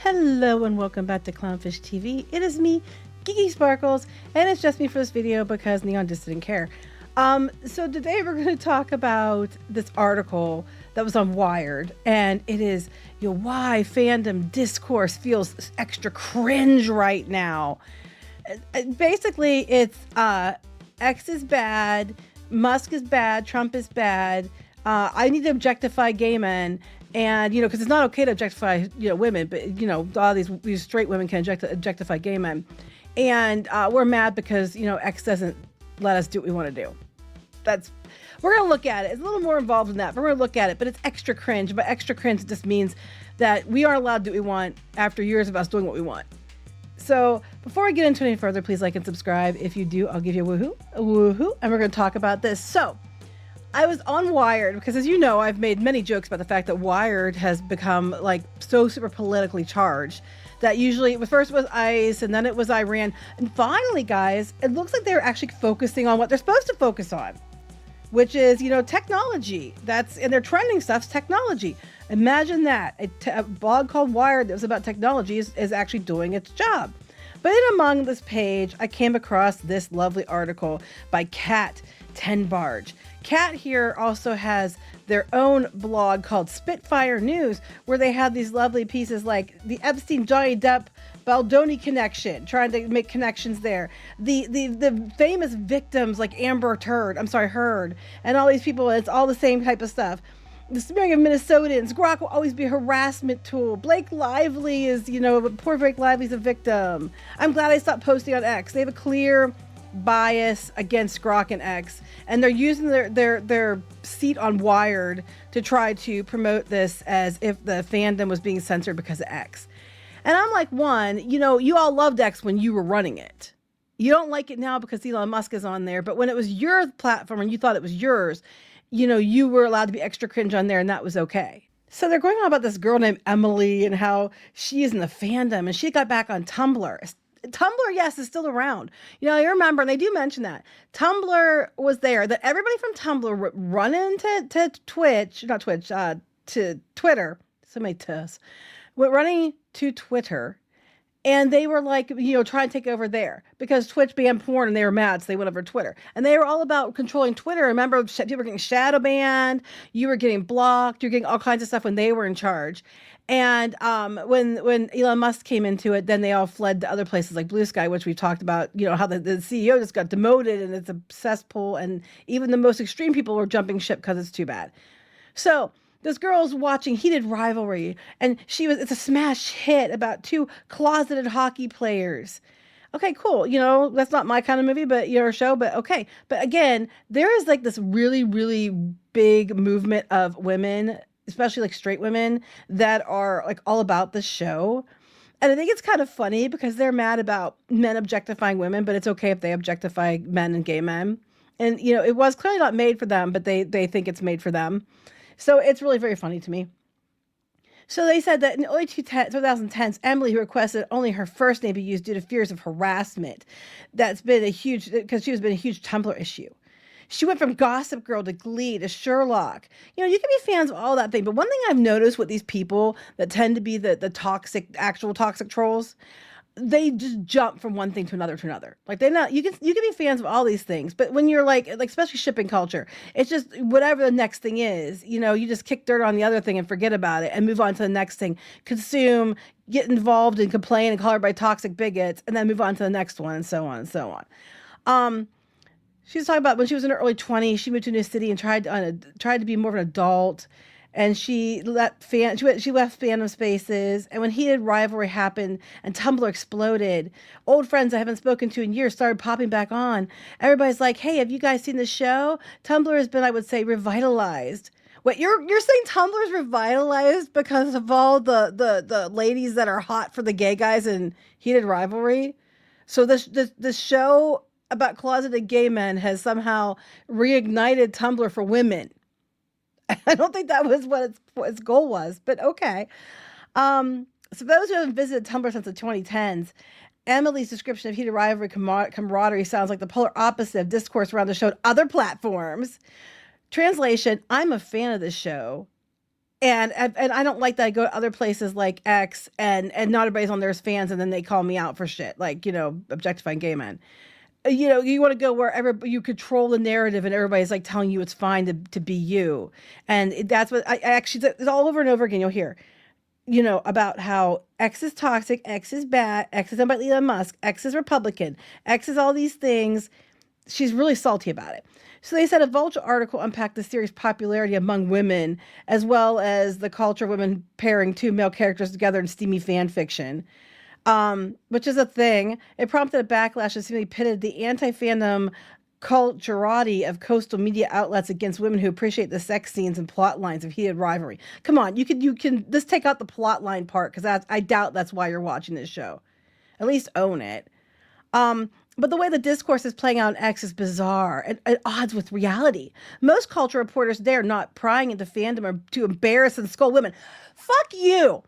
Hello and welcome back to Clownfish TV. It is me, Geeky Sparkles, and it's just me for this video because Kneon just didn't care. So today we're going to talk about this article that was on Wired, and it is, why fandom discourse feels extra cringe right now. Basically, it's X is bad, Musk is bad, Trump is bad. I need to objectify gay men. And, because it's not okay to objectify, women, but, all these straight women can objectify gay men. And we're mad because, X doesn't let us do what we want to do. We're going to look at it. It's a little more involved than that, but we're going to look at it. But it's extra cringe. But extra cringe just means that we aren't allowed to do what we want after years of us doing what we want. So before I get into any further, please like and subscribe. If you do, I'll give you a woohoo, and we're going to talk about this. So I was on Wired because, as you know, I've made many jokes about the fact that Wired has become like so super politically charged that usually first it was ICE and then it was Iran. And finally, guys, it looks like they're actually focusing on what they're supposed to focus on, which is, technology. And their trending stuff's technology. Imagine that. A blog called Wired that was about technology is actually doing its job. But in among this page, I came across this lovely article by Cat Tenbarge. Cat here also has their own blog called Spitfire News, where they have these lovely pieces like the Epstein, Johnny Depp, Baldoni connection, trying to make connections there. The famous victims like Heard, and all these people. It's all the same type of stuff. The smearing of Minnesotans. Grok will always be a harassment tool. Blake Lively is, poor Blake Lively's a victim. I'm glad I stopped posting on X. They have a clear bias against Grok and X, and they're using their seat on Wired to try to promote this as if the fandom was being censored because of X. And I'm like, you all loved X when you were running it. You don't like it now because Elon Musk is on there, but when it was your platform and you thought it was yours, you were allowed to be extra cringe on there, and that was okay. So they're going on about this girl named Emily and how she is in the fandom, and she got back on Tumblr. Tumblr, yes, is still around. You remember, and they do mention that Tumblr was there, that everybody from Tumblr would run into to Twitter. So many T's. Went running to Twitter, and they were like, trying to take over there because Twitch banned porn and they were mad. So they went over to Twitter, and they were all about controlling Twitter. Remember, people were getting shadow banned. You were getting blocked. You're getting all kinds of stuff when they were in charge. And when Elon Musk came into it, then they all fled to other places like Blue Sky, which we've talked about, how the CEO just got demoted and it's a cesspool. And even the most extreme people were jumping ship because it's too bad. So this girl's watching Heated Rivalry, and it's a smash hit about two closeted hockey players. Okay, cool. That's not my kind of movie, but or show, but okay. But again, there is like this really, really big movement of women, especially like straight women, that are like all about the show. And I think it's kind of funny because they're mad about men objectifying women, but it's okay if they objectify men and gay men. And, it was clearly not made for them, but they think it's made for them. So it's really very funny to me. So they said that in the early 2010s, Emily requested only her first name be used due to fears of harassment. That's been because she has been a huge Tumblr issue. She went from Gossip Girl to Glee to Sherlock. You can be fans of all that thing. But one thing I've noticed with these people that tend to be the actual toxic trolls, they just jump from one thing to another. Like you can be fans of all these things. But when you're like especially shipping culture, it's just whatever the next thing is, you just kick dirt on the other thing and forget about it and move on to the next thing. Consume, get involved and complain and call everybody toxic bigots, and then move on to the next one and so on and so on. She was talking about when she was in her early 20s, she moved to a new city and tried to be more of an adult, and she left fandom spaces. And when Heated Rivalry happened and Tumblr exploded, old friends I haven't spoken to in years started popping back on. Everybody's like, "Hey, have you guys seen the show?" Tumblr has been, I would say, revitalized. Wait, you're saying Tumblr's revitalized because of all the ladies that are hot for the gay guys in Heated Rivalry? So this show about closeted gay men has somehow reignited Tumblr for women. I don't think that was what its goal was, but okay. So those who haven't visited Tumblr since the 2010s, Emily's description of Heated Rivalry camaraderie sounds like the polar opposite of discourse around the show on other platforms. Translation: I'm a fan of this show. And I don't like that I go to other places like X and not everybody's on there as fans and then they call me out for shit like, objectifying gay men. You want to go wherever you control the narrative and everybody's like telling you it's fine to be you. And that's what I actually, it's all over and over again. You'll hear, about how X is toxic, X is bad, X is owned by Elon Musk, X is Republican, X is all these things. She's really salty about it. So they said a Vulture article unpacked the series' popularity among women, as well as the culture of women pairing two male characters together in steamy fan fiction, which is a thing. It prompted a backlash and seemingly pitted the anti-fandom culturati of coastal media outlets against women who appreciate the sex scenes and plot lines of Heated Rivalry. Come on, you can just take out the plot line part because I doubt that's why you're watching this show. At least own it. But the way the discourse is playing out on X is bizarre and at odds with reality. Most culture reporters there are not prying into fandom or to embarrass and scold women. Fuck you.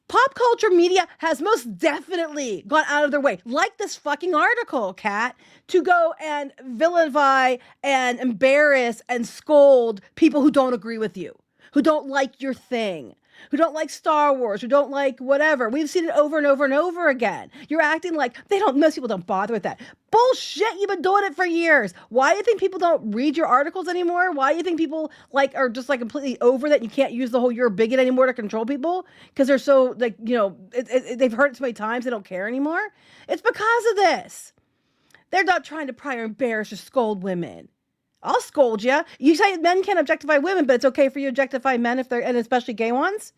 Pop culture media has most definitely gone out of their way, like this fucking article, Kat, to go and vilify and embarrass and scold people who don't agree with you, who don't like your thing, who don't like Star Wars, who don't like whatever. We've seen it over and over and over again. You're acting like most people don't bother with that. Bullshit, you've been doing it for years. Why do you think people don't read your articles anymore? Why do you think people are just completely over that? You can't use the whole "you're a bigot" anymore to control people because they're so they've heard it so many times they don't care anymore. It's because of this. They're not trying to pry or embarrass or scold women. I'll scold you. You say men can't objectify women, but it's okay for you to objectify men and especially gay ones.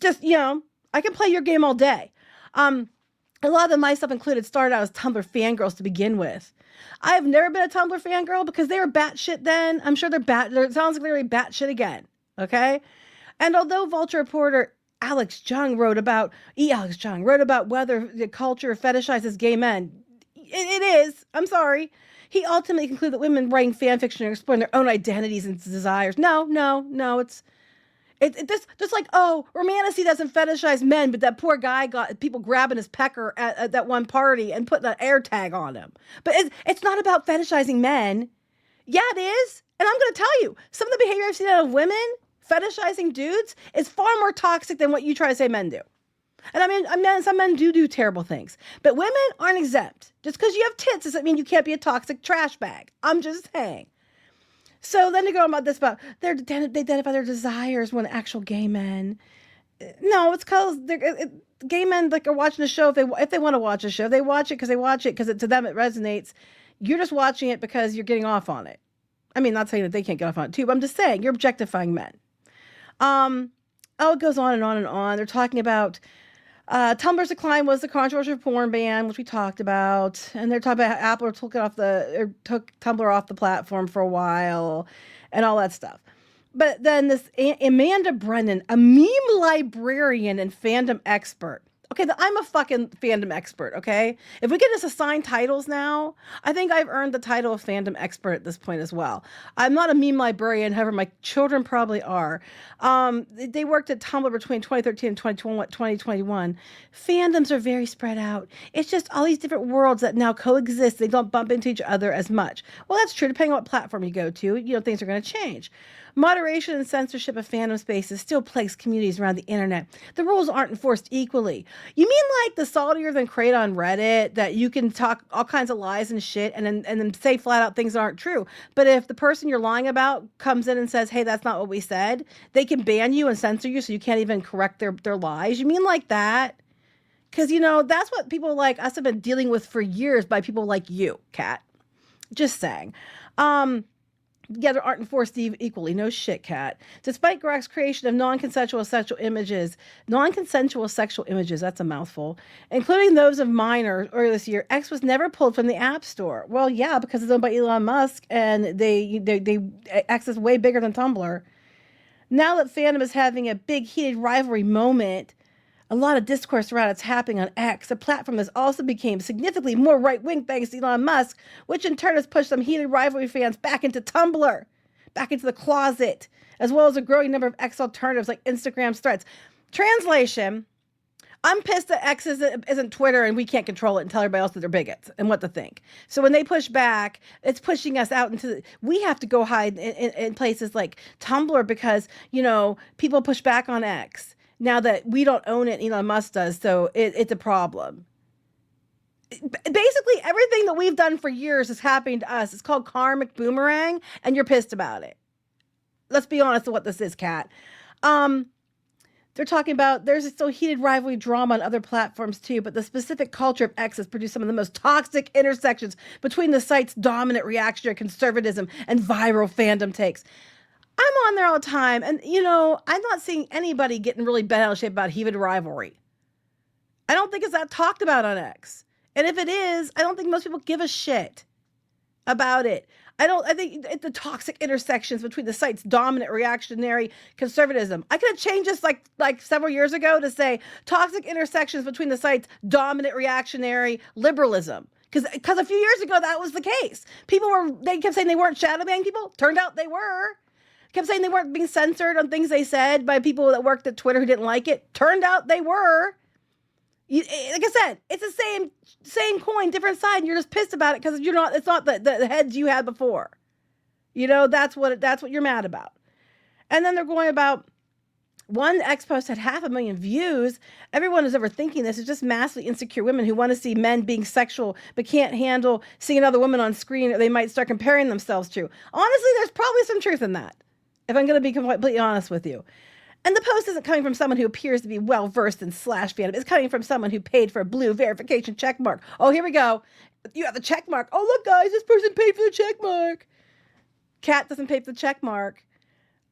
Just, I can play your game all day. A lot of them, myself included, started out as Tumblr fangirls to begin with. I have never been a Tumblr fangirl because they were batshit then. I'm sure it sounds like they're batshit again. Okay? And although Vulture reporter Alex Jung wrote about whether the culture fetishizes gay men, it is. I'm sorry. He ultimately concluded that women writing fan fiction are exploring their own identities and desires. No, it's just like, romantasy doesn't fetishize men, but that poor guy got people grabbing his pecker at that one party and putting an air tag on him. But it's not about fetishizing men. Yeah, it is. And I'm going to tell you, some of the behavior I've seen out of women fetishizing dudes is far more toxic than what you try to say men do. And I mean, some men do terrible things, but women aren't exempt. Just because you have tits doesn't mean you can't be a toxic trash bag. I'm just saying. So then to go about this about they identify their desires when actual gay men. No, it's because gay men are watching a show if they want to watch a show. They watch it because to them it resonates. You're just watching it because you're getting off on it. I mean, not saying that they can't get off on it too, but I'm just saying you're objectifying men. It goes on and on and on. They're talking about Tumblr's decline was the controversial porn ban, which we talked about, and they're talking about how Apple took Tumblr off the platform for a while, and all that stuff. But then this Amanda Brennan, a meme librarian and fandom expert. Okay, I'm a fucking fandom expert, okay? If we can just assign titles now, I think I've earned the title of fandom expert at this point as well. I'm not a meme librarian, however, my children probably are. They worked at Tumblr between 2013 and 2021. Fandoms are very spread out. It's just all these different worlds that now coexist. They don't bump into each other as much. Well, that's true. Depending on what platform you go to, things are going to change. Moderation and censorship of fandom spaces still plagues communities around the internet. The rules aren't enforced equally. You mean like the saltier than crate on Reddit that you can talk all kinds of lies and shit and then say flat out things aren't true. But if the person you're lying about comes in and says, hey, that's not what we said, they can ban you and censor you so you can't even correct their lies. You mean like that? Because, that's what people like us have been dealing with for years by people like you, Kat. Just saying. Yeah, they aren't enforced equally. No shit, Kat. Despite Greg's creation of non-consensual sexual images, that's a mouthful, including those of minors earlier this year, X was never pulled from the App Store. Well, yeah, because it's owned by Elon Musk, and X is way bigger than Tumblr. Now that fandom is having a big heated rivalry moment, a lot of discourse around it's happening on X, a platform that's also became significantly more right-wing thanks to Elon Musk, which in turn has pushed some heated rivalry fans back into Tumblr, back into the closet, as well as a growing number of X alternatives like Instagram's threads. Translation, I'm pissed that X isn't Twitter and we can't control it and tell everybody else that they're bigots and what to think. So when they push back, it's pushing us out into we have to go hide in places like Tumblr because, people push back on X now that we don't own it, Elon Musk does. So it's a problem. Basically, everything that we've done for years is happening to us. It's called karmic boomerang, and you're pissed about it. Let's be honest with what this is, Kat. They're talking about there's still heated rivalry drama on other platforms too, but the specific culture of X has produced some of the most toxic intersections between the site's dominant reactionary conservatism and viral fandom takes. I'm on there all the time, and I'm not seeing anybody getting really bent out of shape about heated rivalry. I don't think it's that talked about on X. And if it is, I don't think most people give a shit about it. I think it's the toxic intersections between the site's dominant reactionary conservatism. I could have changed this like several years ago to say toxic intersections between the site's dominant reactionary liberalism. Because a few years ago, that was the case. They kept saying they weren't shadow banning people. Turned out they were. Kept saying they weren't being censored on things they said by people that worked at Twitter who didn't like it. Turned out they were. Like I said, it's the same coin, different side, and you're just pissed about it because it's not the heads you had before. That's what you're mad about. And then they're going about one X post had 500,000 views. Everyone who's ever thinking this is just massively insecure women who want to see men being sexual but can't handle seeing another woman on screen or they might start comparing themselves to. Honestly, there's probably some truth in that, if I'm going to be completely honest with you. And the post isn't coming from someone who appears to be well-versed in slash fandom. It's coming from someone who paid for a blue verification check mark. Oh, here we go. You have the check mark. Oh, look, guys, this person paid for the check mark. Kat doesn't pay for the check mark.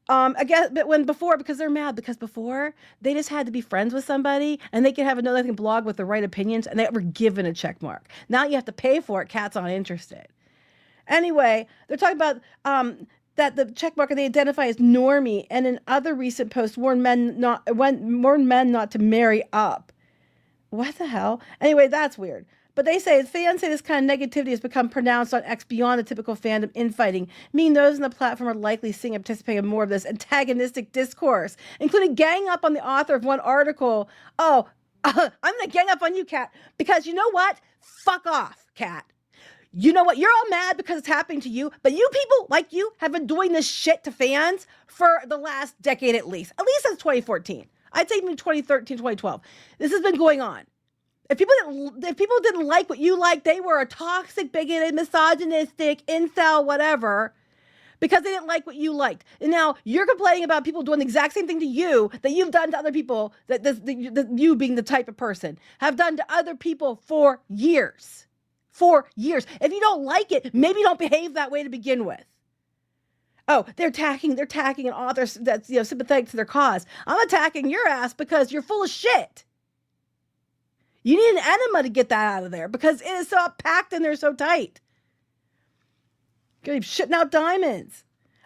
I guess, but because they're mad, because before they just had to be friends with somebody and they could have another blog with the right opinions and they were given a check mark. Now you have to pay for it. Kat's not interested. Anyway, they're talking about, that the checkmarker they identify as normie, and in other recent posts warned men not to marry up. What the hell? Anyway, that's weird. But fans say this kind of negativity has become pronounced on X beyond the typical fandom infighting, meaning those on the platform are likely seeing and participating in more of this antagonistic discourse, including ganging up on the author of one article. Oh, I'm going to gang up on you, Kat, because you know what? Fuck off, Kat. You know what? You're all mad because it's happening to you, but you people like you have been doing this shit to fans for the last decade at least since 2014. I'd say even 2013, 2012. This has been going on. If people didn't like what you liked, they were a toxic, bigoted, misogynistic, incel, whatever, because they didn't like what you liked. And now you're complaining about people doing the exact same thing to you that you've done to other people, that you being the type of person, have done to other people for years. For years. If you don't like it, maybe don't behave that way to begin with. Oh, they're attacking an author that's sympathetic to their cause. I'm attacking your ass because you're full of shit. You need an enema to get that out of there because it is so packed in there so tight. You're shitting out diamonds.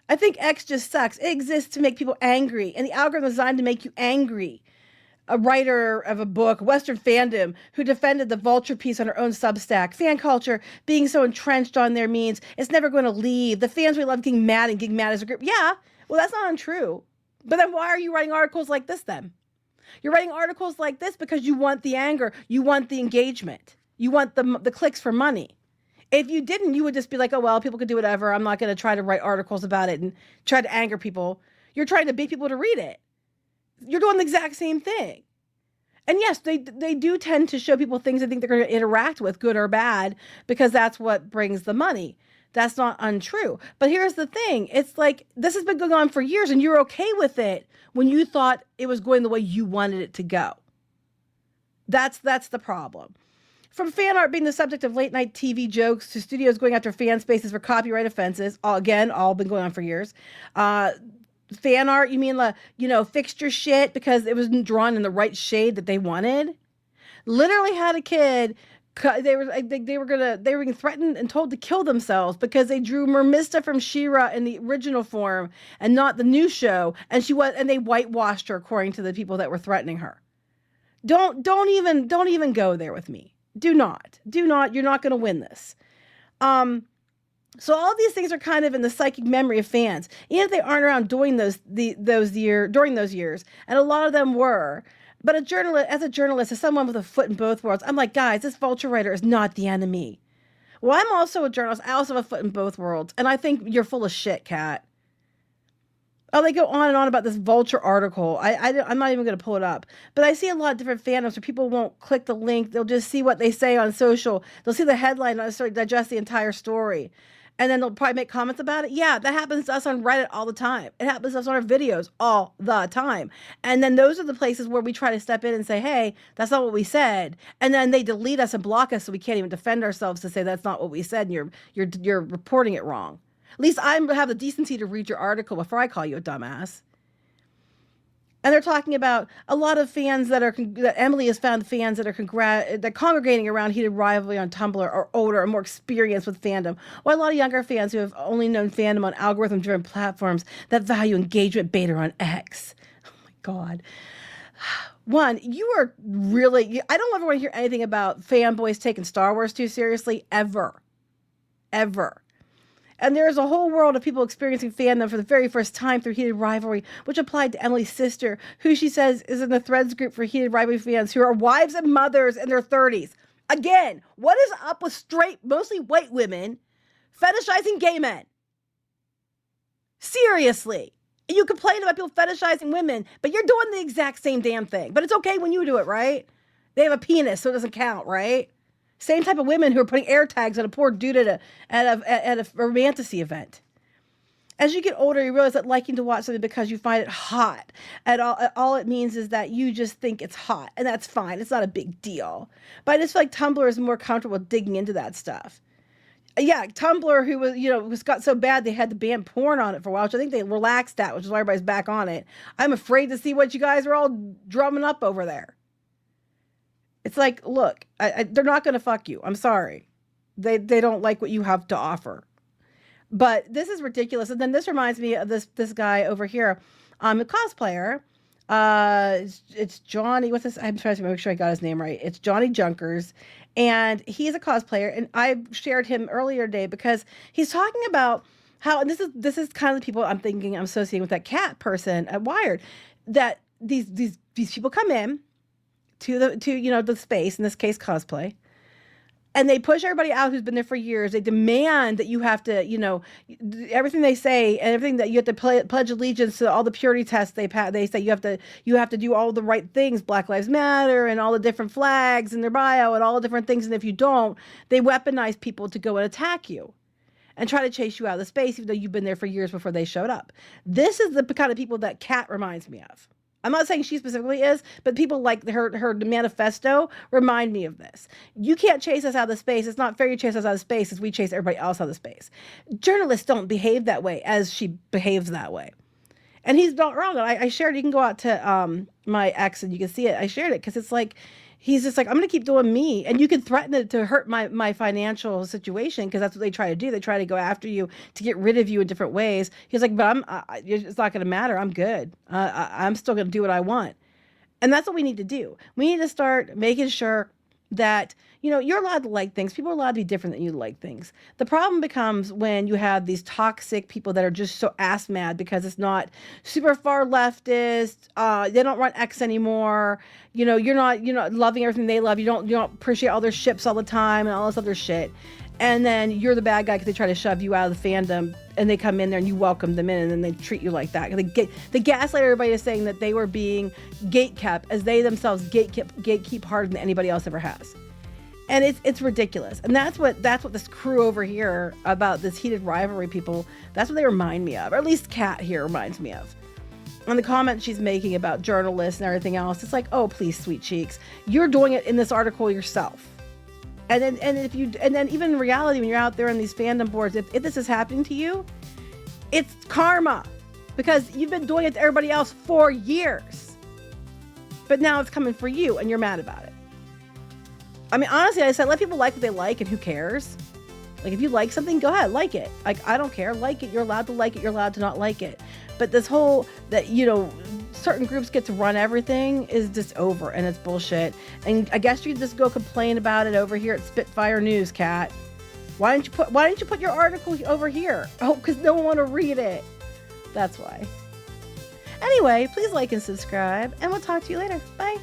I think X just sucks. It exists to make people angry, and the algorithm is designed to make you angry. A writer of a book, Western Fandom, who defended the Vulture piece on her own Substack. Fan culture being so entrenched on there means it's never going to leave. The fans we love getting mad as a group. Yeah, well, that's not untrue. But then why are you writing articles like this then? You're writing articles like this because you want the anger. You want the engagement. You want the clicks for money. If you didn't, you would just be like, oh, well, people could do whatever. I'm not going to try to write articles about it and try to anger people. You're trying to beat people to read it. You're doing the exact same thing. And yes, they do tend to show people things they think they're going to interact with, good or bad, because that's what brings the money. That's not untrue. But here's the thing. It's like this has been going on for years and you're okay with it when you thought it was going the way you wanted it to go. That's the problem. From fan art being the subject of late night TV jokes to studios going after fan spaces for copyright offenses, all been going on for years. Fan art, you mean fixture shit because it wasn't drawn in the right shade that they wanted? Literally had a kid. They were getting threatened and told to kill themselves because they drew Mermista from She-Ra in the original form and not the new show, and they whitewashed her according to the people that were threatening her. Don't even go there with me. Do not. You're not going to win this. So all these things are kind of in the psychic memory of fans, even if they aren't around doing during those years, and a lot of them were. But as a journalist, as someone with a foot in both worlds, I'm like, guys, this vulture writer is not the enemy. Well, I'm also a journalist. I also have a foot in both worlds. And I think you're full of shit, Kat. Oh, they go on and on about this vulture article. I'm not even going to pull it up. But I see a lot of different fandoms where people won't click the link. They'll just see what they say on social. They'll see the headline, not necessarily digest the entire story. And then they'll probably make comments about it. Yeah, that happens to us on Reddit all the time. It happens to us on our videos all the time. And then those are the places where we try to step in and say, hey, that's not what we said. And then they delete us and block us so we can't even defend ourselves to say that's not what we said and you're reporting it wrong. At least I have the decency to read your article before I call you a dumbass. And they're talking about a lot of fans that Emily has found fans that are congregating around Heated Rivalry on Tumblr are older and more experienced with fandom. While a lot of younger fans who have only known fandom on algorithm-driven platforms that value engagement beta on X. Oh my God. One, you are really, I don't ever want to hear anything about fanboys taking Star Wars too seriously, ever. Ever. And there's a whole world of people experiencing fandom for the very first time through Heated Rivalry, which applied to Emily's sister, who she says is in the Threads group for Heated Rivalry fans who are wives and mothers in their 30s. Again, what is up with straight, mostly white women fetishizing gay men? Seriously. You complain about people fetishizing women, but you're doing the exact same damn thing. But it's okay when you do it, right? They have a penis, so it doesn't count, right? Same type of women who are putting air tags on a poor dude at a romantasy event. As you get older, you realize that liking to watch something because you find it hot, all it means is that you just think it's hot, and that's fine. It's not a big deal. But I just feel like Tumblr is more comfortable digging into that stuff. Yeah, Tumblr, who was got so bad they had to ban porn on it for a while, which I think they relaxed that, which is why everybody's back on it. I'm afraid to see what you guys are all drumming up over there. It's like, look, they're not going to fuck you. I'm sorry. They don't like what you have to offer. But this is ridiculous. And then this reminds me of this guy over here, a cosplayer. It's Johnny. What's this? I'm trying to make sure I got his name right. It's Johnny Junkers. And he's a cosplayer. And I shared him earlier today because he's talking about how, and this is kind of the people I'm associating with that cat person at Wired, that these people come in to the space, in this case cosplay, and they push everybody out who's been there for years. They demand that you have to, everything they say and everything that you have to pledge allegiance to, all the purity tests they say you have to do all the right things, Black Lives Matter and all the different flags in their bio and all the different things. And if you don't, they weaponize people to go and attack you and try to chase you out of the space, even though you've been there for years before they showed up. This is the kind of people that Kat reminds me of. I'm not saying she specifically is, but people like her manifesto remind me of this. You can't chase us out of the space. It's not fair you chase us out of space as we chase everybody else out of space. Journalists don't behave that way as she behaves that way. And he's not wrong. I shared, you can go out to my ex and you can see it. I shared it because it's like, he's just like, I'm going to keep doing me. And you can threaten it to hurt my financial situation because that's what they try to do. They try to go after you to get rid of you in different ways. He's like, but it's not going to matter. I'm good. I'm still going to do what I want. And that's what we need to do. We need to start making sure that, you're allowed to like things. People are allowed to be different than you like things. The problem becomes when you have these toxic people that are just so ass mad because it's not super far leftist. They don't run X anymore. You're not loving everything they love. You don't appreciate all their ships all the time and all this other shit. And then you're the bad guy because they try to shove you out of the fandom and they come in there and you welcome them in and then they treat you like that. They gaslight everybody is saying that they were being gatekept as they themselves gatekeep harder than anybody else ever has. And it's ridiculous. And that's what this crew over here about this Heated Rivalry people, that's what they remind me of. Or at least Kat here reminds me of. On the comment she's making about journalists and everything else, it's like, oh, please, sweet cheeks. You're doing it in this article yourself. And then even in reality, when you're out there on these fandom boards, if this is happening to you, it's karma. Because you've been doing it to everybody else for years. But now it's coming for you and you're mad about it. I mean, honestly, I said, let people like what they like and who cares? Like, if you like something, go ahead, like it. Like, I don't care. Like it. You're allowed to like it. You're allowed to not like it. But this whole, that, certain groups get to run everything is just over and it's bullshit. And I guess you just go complain about it over here at Spitfire News, Kat. Why didn't you put your article over here? Oh, because no one want to read it. That's why. Anyway, please like and subscribe, and we'll talk to you later. Bye.